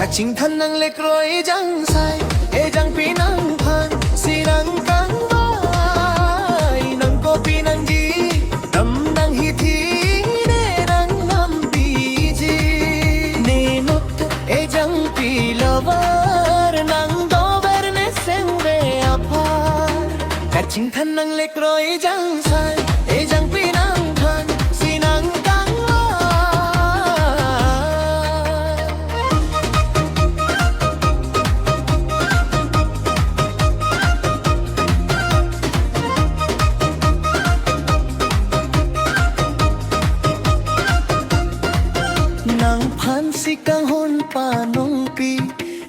Kaching thân năng lệ rồi chẳng sai e chẳng pi năng phan si năng căng vai năng cô pi năng gì đâm năng hi thi ne năng nam pi gì ne nốt e chẳng pi lover năng do ver ne sen ve apar Kaching thân năng lệ rồi chẳng sai e chẳng pi năng phan si năng si kang hon pa nong pi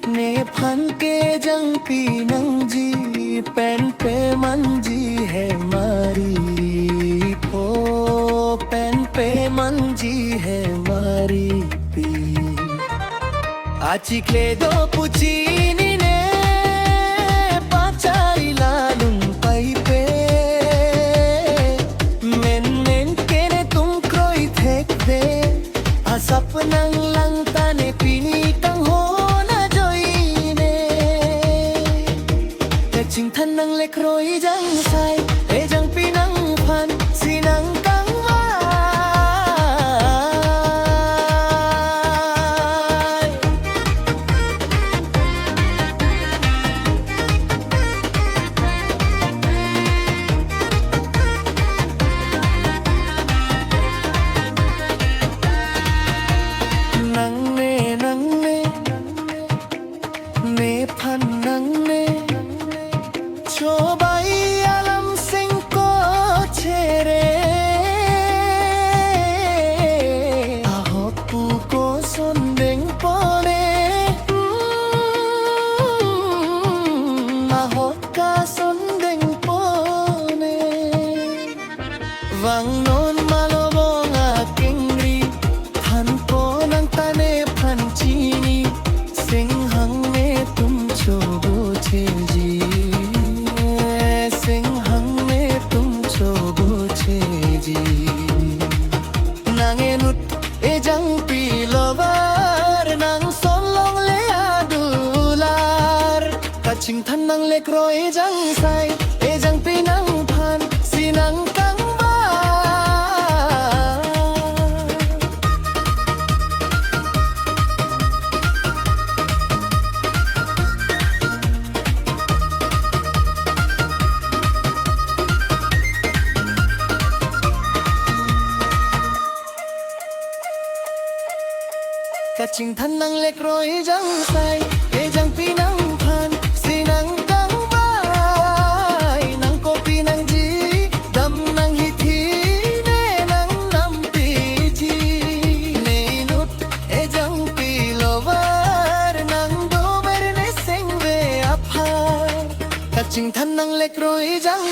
ne phan ke jang pi nang ji pen pe man ji hai mari po pen pe man ji hai mari pi achi kle do puchini ne pachai lalung pai pe men men ke ne tum kroi thek de sapnang lang tane pini kang ho na joine Kaching thân năng lek roi jang sai e jang pinang phan sinang kang cho bay alam sing ko chere ahopu ko sondeng pone ahoka sondeng pone wang non malobong aking ri than ko nang tane phan chini sing hang me tum cho bo che ji nangenut e jang pi lover nang son long le adular Kaching thân năng lek roi jang sai e jang pi nang phan si nang kang Kaching thân năng lek roi jang sai e jang pi nang phan si nang kang vai nang ko pi nang ji dam nang hi thi ne nang nam pi ji ne nut e jang pi lover nang do mer ne seng ve apar Kaching thân năng lek roi jang